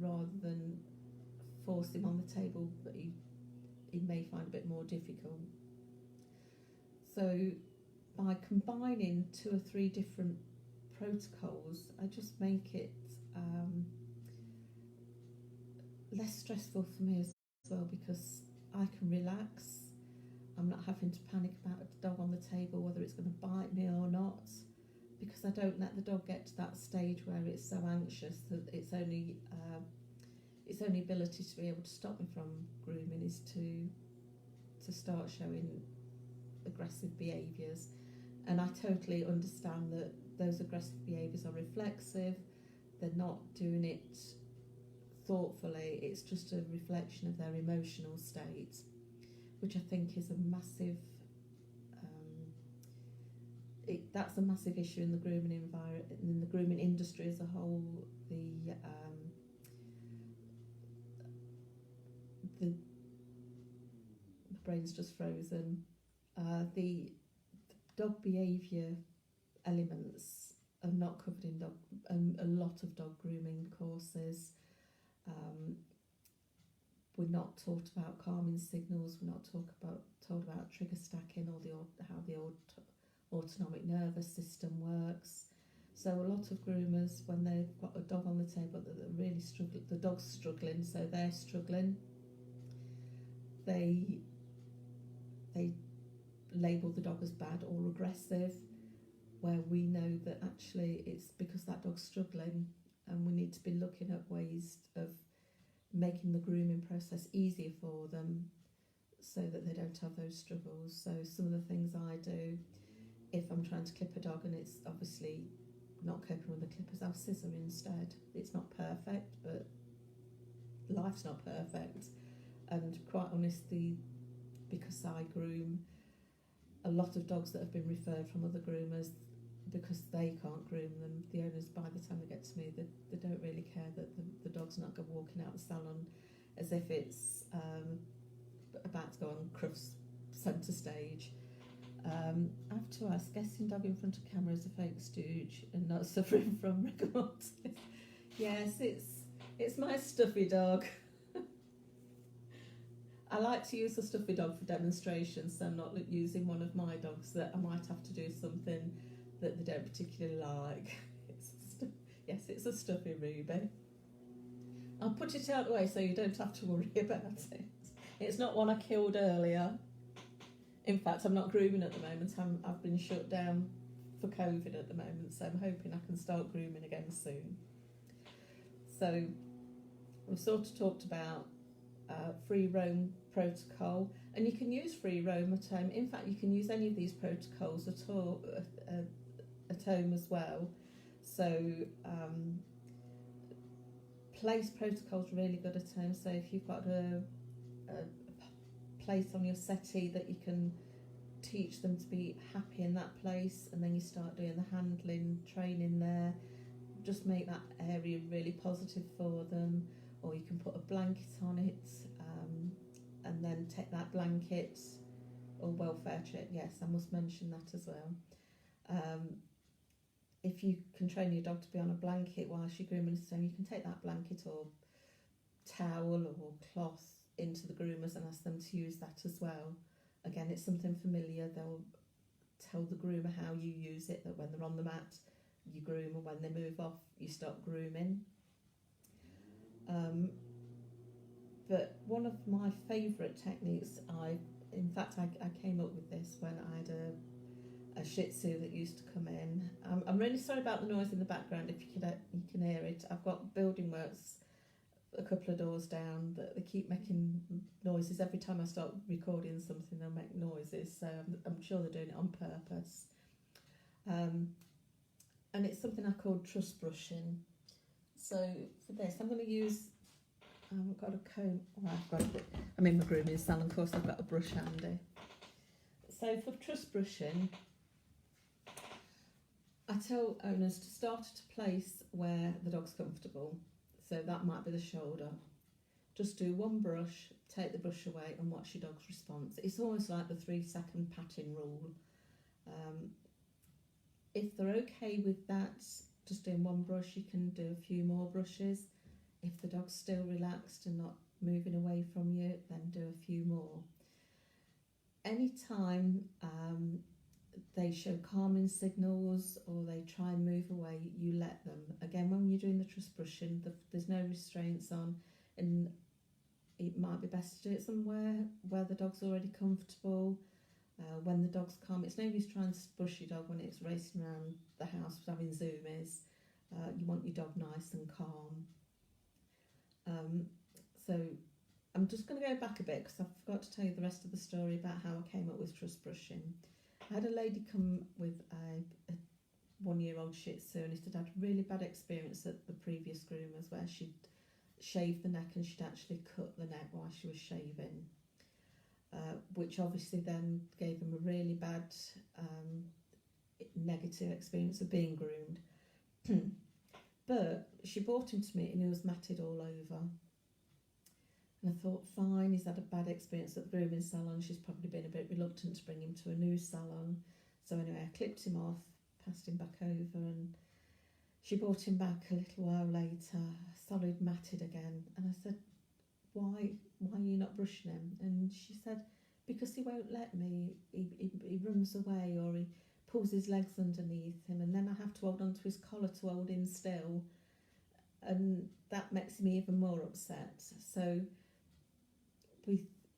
rather than force him on the table that he may find a bit more difficult. So by combining 2 or 3 different protocols, I just make it less stressful for me as well, because I can relax. I'm not having to panic about the dog on the table, whether it's going to bite me or not, because I don't let the dog get to that stage where it's so anxious that its only ability to be able to stop me from grooming is to start showing aggressive behaviours. And I totally understand that those aggressive behaviours are reflexive. They're not doing it thoughtfully. It's just a reflection of their emotional state, which I think is a massive that's a massive issue in the grooming environment, in the grooming industry as a whole. The brain's just frozen. The dog behaviour elements are not covered in a lot of dog grooming courses. We're not taught about calming signals. We're not told about trigger stacking, or how the autonomic nervous system works. So a lot of groomers, when they've got a dog on the table that really struggle, the dog's struggling, so they're struggling, they label the dog as bad or aggressive, where we know that actually it's because that dog's struggling, and we need to be looking at ways of making the grooming process easier for them, so that they don't have those struggles. So some of the things I do, if I'm trying to clip a dog and it's obviously not coping with the clippers, I'll scissor instead. It's not perfect, but life's not perfect. And quite honestly, because I groom a lot of dogs that have been referred from other groomers, because they can't groom them, the owners, by the time they get to me, they don't really care that the dog's not going walking out the salon as if it's about to go on Cruft's centre stage. I have to ask, guessing dog in front of camera is a fake stooge and not suffering from rigor mortis. Yes, it's my stuffy dog. I like to use a stuffy dog for demonstrations, so I'm not using one of my dogs that I might have to do something that they don't particularly like. Yes, it's a stuffy Ruby. I'll put it out of the way so you don't have to worry about it. It's not one I killed earlier. In fact, I'm not grooming at the moment. I've been shut down for COVID at the moment, so I'm hoping I can start grooming again soon. So we've sort of talked about free roam protocol, and you can use free roam at home. In fact, you can use any of these protocols at all at home as well. So place protocol's really good at home. So if you've got a place on your settee that you can teach them to be happy in that place, and then you start doing the handling training there, just make that area really positive for them. Or you can put a blanket on it, and then take that blanket, or welfare check, yes, I must mention that as well. If you can train your dog to be on a blanket whilst you're grooming, so you can take that blanket or towel or cloth into the groomers and ask them to use that as well. Again, it's something familiar. They'll tell the groomer how you use it, that when they're on the mat you groom, and when they move off you stop grooming. But one of my favourite techniques, I came up with this when I had a Shih Tzu that used to come in. I'm really sorry about the noise in the background. If you can hear it. I've got building works a couple of doors down that they keep making noises. Every time I start recording something, they'll make noises. So I'm sure they're doing it on purpose. And it's something I call truss brushing. So for this, I'm going to use. I've got a comb. I'm in my grooming salon, of course. I've got a brush handy. So for truss brushing, I tell owners to start at a place where the dog's comfortable. So that might be the shoulder. Just do one brush, take the brush away, and watch your dog's response. It's almost like the 3-second patting rule. If they're okay with that, just doing one brush, you can do a few more brushes. If the dog's still relaxed and not moving away from you, then do a few more. Anytime they show calming signals or they try and move away, you let them. Again, when you're doing the truss brushing, there's no restraints on, and it might be best to do it somewhere where the dog's already comfortable. When the dog's calm, it's no use trying to brush your dog when it's racing around the house having zoomies. You want your dog nice and calm. So I'm just going to go back a bit because I forgot to tell you the rest of the story about how I came up with truss brushing. I had a lady come with a 1-year-old Shih Tzu, and it had a really bad experience at the previous groomers where she'd shaved the neck and she'd actually cut the neck while she was shaving, which obviously then gave them a really bad negative experience of being groomed. But she brought him to me and he was matted all over. And I thought, fine, he's had a bad experience at the grooming salon. She's probably been a bit reluctant to bring him to a new salon. So anyway, I clipped him off, passed him back over, and she brought him back a little while later, solid matted again. And I said, why are you not brushing him? And she said, because he won't let me. He runs away, or he pulls his legs underneath him, and then I have to hold on to his collar to hold him still, and that makes me even more upset. So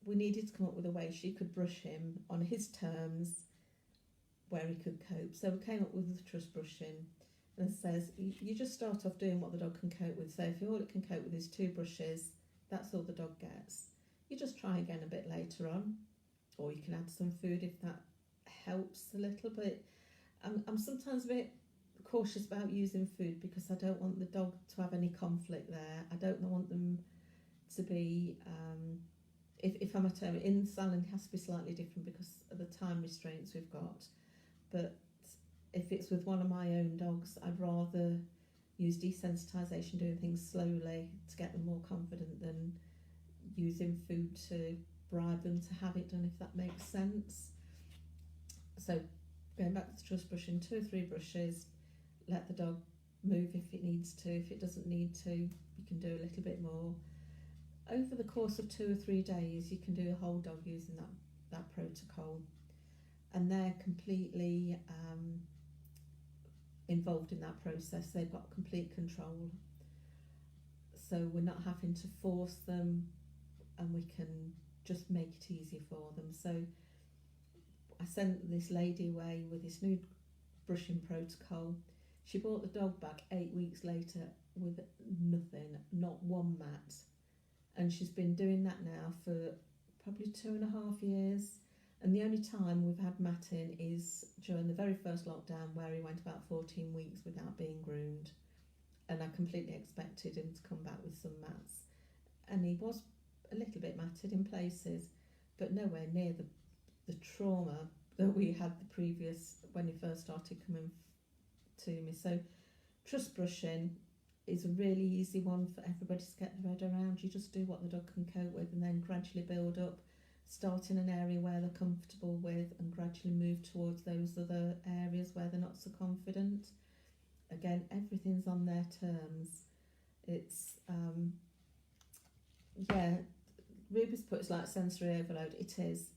we needed to come up with a way she could brush him on his terms where he could cope. So we came up with the truss brushing, and it says you just start off doing what the dog can cope with. So if all it can cope with is 2 brushes, that's all the dog gets. You just try again a bit later on, or you can add some food if that helps a little bit. I'm sometimes a bit cautious about using food because I don't want the dog to have any conflict there. I don't want them to be, if I'm at home, in the salon it has to be slightly different because of the time restraints we've got. But if it's with one of my own dogs, I'd rather use desensitisation, doing things slowly to get them more confident than using food to bribe them to have it done, if that makes sense. So going back to the truss brushing, 2 or 3 brushes, let the dog move if it needs to. If it doesn't need to, you can do a little bit more. Over the course of 2 or 3 days, you can do a whole dog using that protocol, and they're completely involved in that process. They've got complete control, so we're not having to force them, and we can just make it easier for them. So I sent this lady away with this new brushing protocol. She brought the dog back 8 weeks later with nothing, not one mat, and she's been doing that now for probably 2.5 years. And the only time we've had matting is during the very first lockdown, where he went about 14 weeks without being groomed, and I completely expected him to come back with some mats, and he was a little bit matted in places, but nowhere near the trauma that we had the previous, when he first started coming to me. So truss brushing is a really easy one for everybody to get their head around. You just do what the dog can cope with, and then gradually build up. Start in an area where they're comfortable with, and gradually move towards those other areas where they're not so confident. Again, everything's on their terms. It's Ruby's put it's like sensory overload. It is.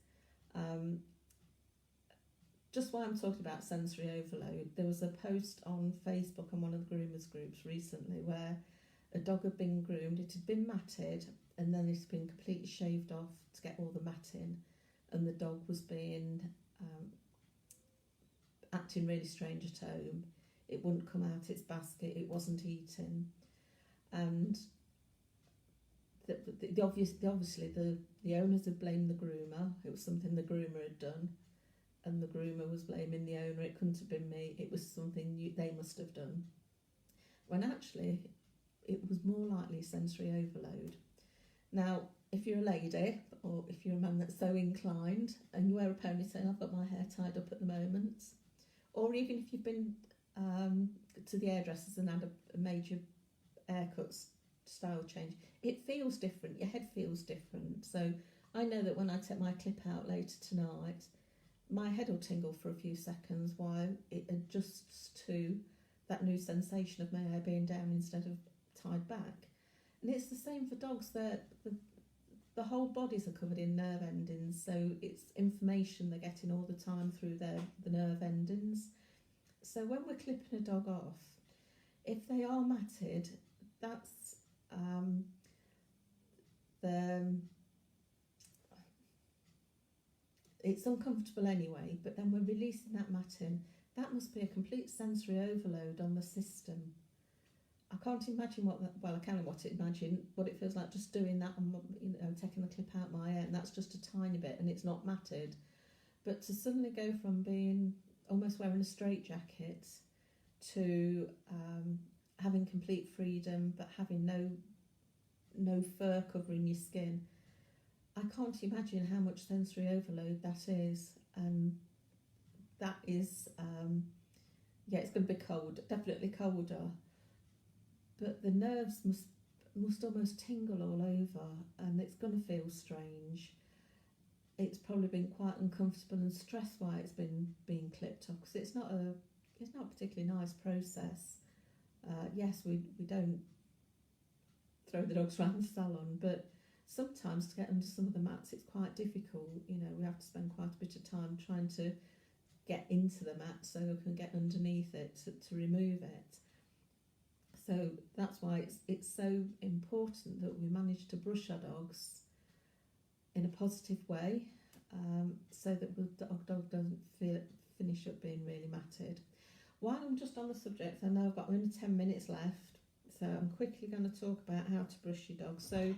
Just while I'm talking about sensory overload, there was a post on Facebook on one of the groomers groups recently where a dog had been groomed. It had been matted, and then it's been completely shaved off to get all the matting, and the dog was being acting really strange at home. It wouldn't come out its basket, it wasn't eating, and obviously the owners had blamed the groomer. It was something the groomer had done, and the groomer was blaming the owner. It couldn't have been me, it was something they must have done, when actually it was more likely sensory overload. Now, if you're a lady, or if you're a man that's so inclined and you wear a ponytail, I've got my hair tied up at the moment, or even if you've been to the hairdressers and had a major haircut style change, it feels different, your head feels different. So I know that when I take my clip out later tonight, my head will tingle for a few seconds while it adjusts to that new sensation of my hair being down instead of tied back. And it's the same for dogs. The whole bodies are covered in nerve endings, so it's information they're getting all the time through the nerve endings. So when we're clipping a dog off, if they are matted, that's it's uncomfortable anyway, but then we're releasing that matting. That must be a complete sensory overload on the system. I can't imagine I can imagine what it feels like just doing that and, taking the clip out my hair, and that's just a tiny bit and it's not matted. But to suddenly go from being almost wearing a straitjacket to having complete freedom but having no fur covering your skin, I can't imagine how much sensory overload that is. And that is, it's going to be cold, definitely colder. But the nerves must almost tingle all over, and it's going to feel strange. It's probably been quite uncomfortable and stressed why it's been being clipped off, because it's not a particularly nice process. Yes, we don't throw the dogs around the salon, but sometimes to get under some of the mats it's quite difficult. We have to spend quite a bit of time trying to get into the mat so we can get underneath it to remove it. So that's why it's so important that we manage to brush our dogs in a positive way, so that the dog doesn't finish up being really matted. While I'm just on the subject, I know I've got only 10 minutes left, so I'm quickly going to talk about how to brush your dog. So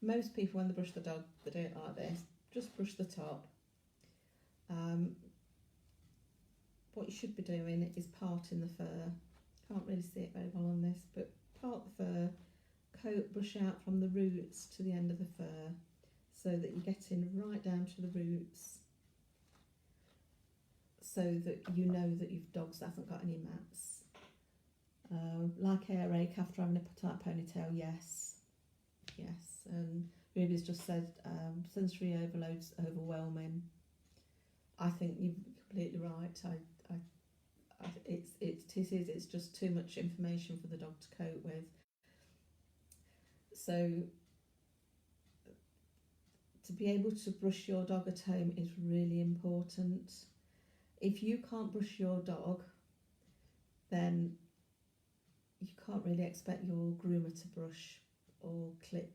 Most people, when they brush the dog, they do it like this. Just brush the top. What you should be doing is parting the fur. Can't really see it very well on this, but part the fur, brush out from the roots to the end of the fur, so that you're getting right down to the roots, so that you know that your dog hasn't got any mats. Like hair ache after having a tight ponytail, yes. Ruby's just said sensory overload's overwhelming. I think you're completely right. It's just too much information for the dog to cope with. So to be able to brush your dog at home is really important. If you can't brush your dog, then you can't really expect your groomer to brush or clip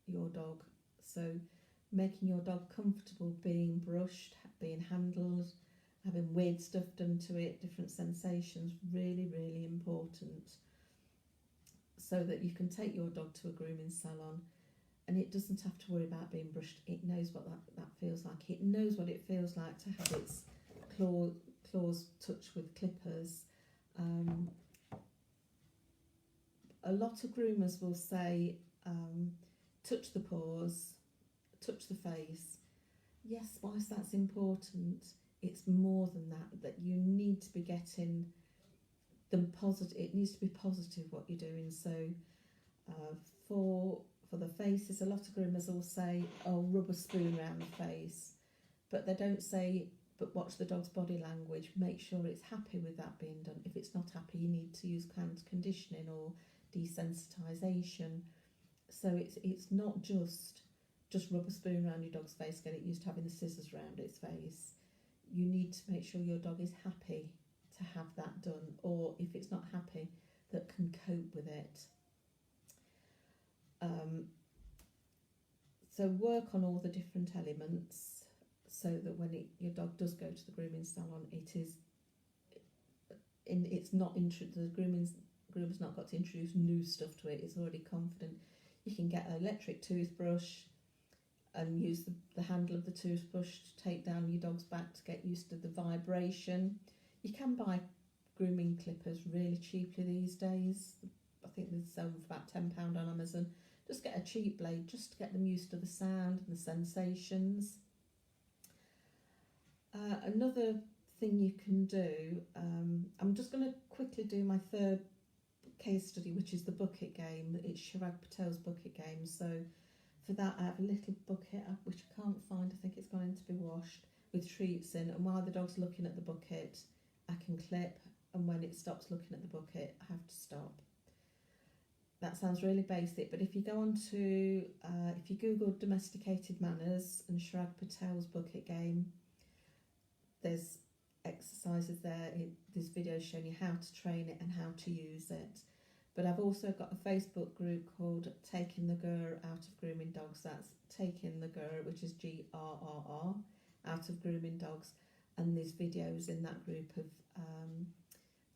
your dog. So making your dog comfortable being brushed, being handled, having weird stuff done to it, different sensations, really, really important, so that you can take your dog to a grooming salon and it doesn't have to worry about being brushed. It knows what that feels like. It knows what it feels like to have its claws touched with clippers. A lot of groomers will say, touch the paws, touch the face. Yes, whilst that's important, it's more than that you need to be getting them positive. It needs to be positive what you're doing. So for the faces, a lot of groomers will say, oh, rub a spoon around the face, but they don't say, but watch the dog's body language, make sure it's happy with that being done. If it's not happy, you need to use conditioning or desensitisation. So it's not just rub a spoon around your dog's face, get it used to having the scissors around its face. You need to make sure your dog is happy to have that done, or if it's not happy, that can cope with it. So work on all the different elements, so that when your dog does go to the grooming salon, the groomer's not got to introduce new stuff to it. It's already confident. You can get an electric toothbrush and use the handle of the toothbrush to take down your dog's back to get used to the vibration. You can buy grooming clippers really cheaply these days. I think they sell them for about £10 on Amazon. Just get a cheap blade just to get them used to the sound and the sensations. Another thing you can do, I'm just going to quickly do my third case study, which is the bucket game. It's Chirag Patel's bucket game. So for that, I have a little bucket which I can't find. I think it's gone in to be washed, with treats in. And while the dog's looking at the bucket, I can clip. And when it stops looking at the bucket, I have to stop. That sounds really basic, but if you go on to, if you Google domesticated manners and Chirag Patel's bucket game, there's exercises there. There's videos showing you how to train it and how to use it. But I've also got a Facebook group called Taking the Grr Out of Grooming Dogs. That's Taking the Grr, which is GRRR, out of grooming dogs. And there's videos in that group of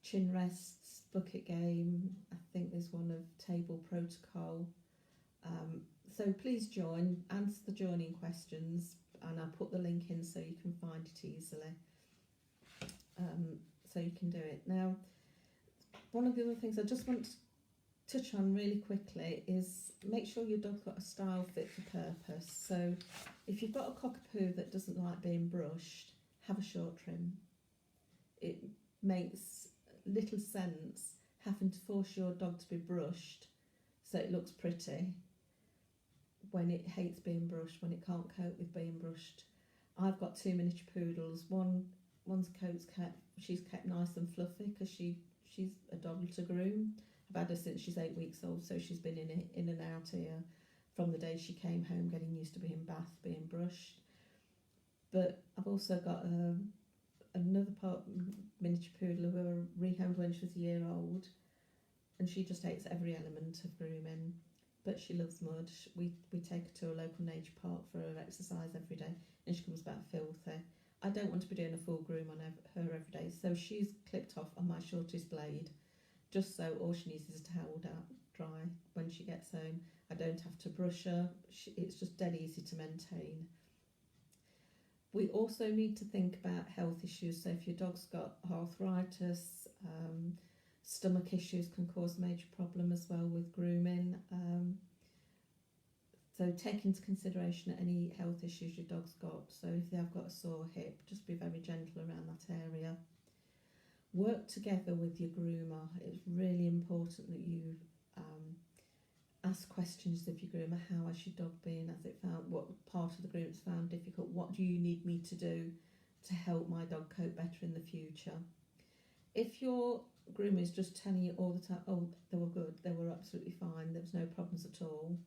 chin rests, bucket game. I think there's one of table protocol. So please join, answer the joining questions, and I'll put the link in so you can find it easily. So you can do it. Now, one of the other things I just want to touch on really quickly is make sure your dog's got a style fit for purpose. So if you've got a cockapoo that doesn't like being brushed, have a short trim. It makes little sense having to force your dog to be brushed so it looks pretty when it hates being brushed, when it can't cope with being brushed. I've got two miniature poodles. One's coat's she's kept nice and fluffy because she's a dog to groom. I've had her since she's 8 weeks old, so she's been in and out here from the day she came home, getting used to being bathed, being brushed. But I've also got another miniature poodle who I rehomed when she was a year old, and she just hates every element of grooming, but she loves mud. We take her to a local nature park for her exercise every day, and she comes back filthy. I don't want to be doing a full groom on her every day, so she's clipped off on my shortest blade, just so all she needs is a towel dry when she gets home. I don't have to brush her. It's just dead easy to maintain. We also need to think about health issues. So if your dog's got arthritis, stomach issues can cause a major problem as well with grooming. So take into consideration any health issues your dog's got. So if they have got a sore hip, just be very gentle around that area. Work together with your groomer. It's really important that you ask questions of your groomer. How has your dog been? Has it found, what part of the groom's found difficult? What do you need me to do to help my dog cope better in the future? If your groomer is just telling you all the time, oh, they were good, they were absolutely fine, there was no problems at all,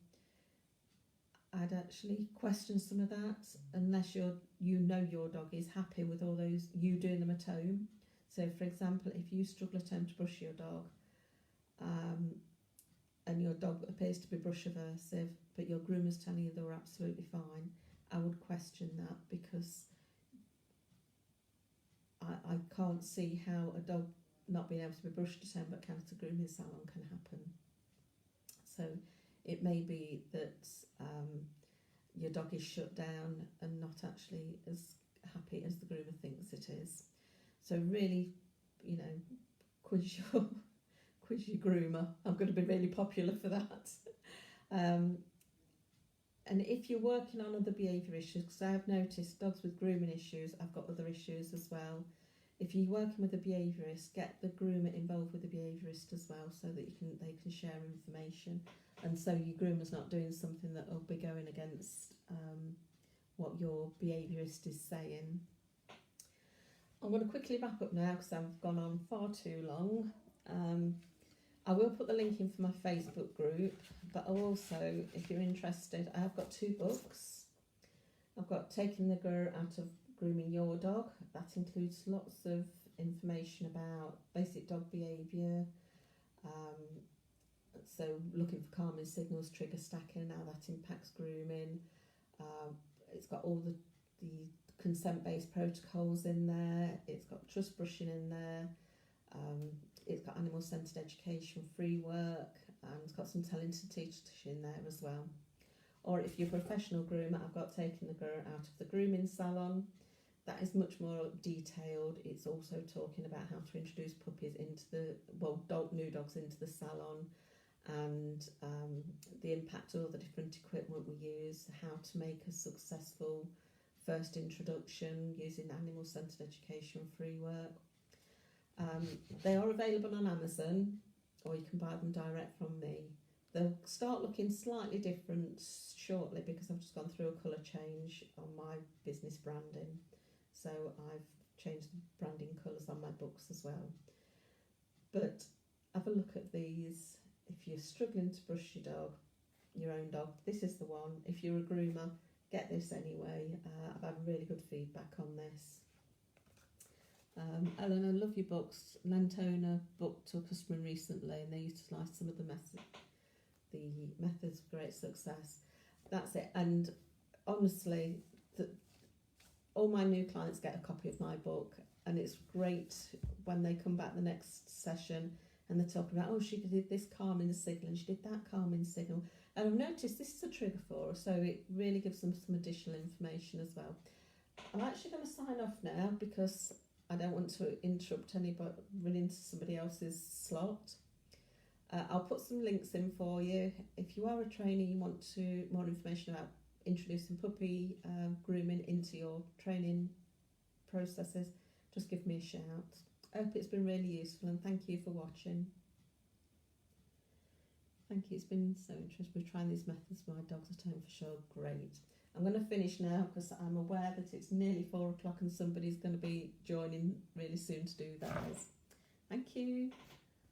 I'd actually question some of that, unless you know your dog is happy with all those, you doing them at home. So for example, if you struggle at home to brush your dog, and your dog appears to be brush aversive, but your groomer's telling you they were absolutely fine, I would question that, because I can't see how a dog not being able to be brushed at home but can at a grooming salon can happen. So it may be that your dog is shut down and not actually as happy as the groomer thinks it is. So really, quiz your groomer. I'm going to be really popular for that. And if you're working on other behaviour issues, because I have noticed dogs with grooming issues, I've got other issues as well. If you're working with a behaviourist, get the groomer involved with the behaviourist as well, so that they can share information, and so your groomer's not doing something that will be going against what your behaviourist is saying. I'm going to quickly wrap up now because I've gone on far too long. I will put the link in for my Facebook group, but also, if you're interested, I have got 2 books. I've got Taking the Grr Out of Grooming Your Dog. That includes lots of information about basic dog behaviour, so looking for calming signals, trigger stacking, and how that impacts grooming. It's got all the consent-based protocols in there. It's got trust brushing in there. It's got animal-centred education, free work, and it's got some telling to teach in there as well. Or if you're a professional groomer, I've got Taking the Grr Out of the Grooming Salon. That is much more detailed. It's also talking about how to introduce puppies into new dogs into the salon, and the impact of all the different equipment we use, how to make a successful first introduction using animal-centred education, free work. They are available on Amazon, or you can buy them direct from me. They'll start looking slightly different shortly because I've just gone through a colour change on my business branding. So I've changed the branding colours on my books as well. But have a look at these. If you're struggling to brush your own dog, this is the one. If you're a groomer, get this anyway. I've had really good feedback on this. Ellen, I love your books. Lantona book to a customer recently, and they utilised some of the methods of great success. That's it. And honestly, all my new clients get a copy of my book, and it's great when they come back the next session and they're talking about, oh, she did this calming signal and she did that calming signal. And I've noticed this is a trigger for her, so it really gives them some additional information as well. I'm actually going to sign off now because I don't want to interrupt anybody, run into somebody else's slot. I'll put some links in for you. If you are a trainer, you want more information about introducing puppy grooming into your training processes, just give me a shout. I hope it's been really useful, and thank you for watching. Thank you, it's been so interesting. We're trying these methods with my dogs at home for sure. Great. I'm going to finish now because I'm aware that it's nearly 4 o'clock and somebody's going to be joining really soon to do that. Thank you.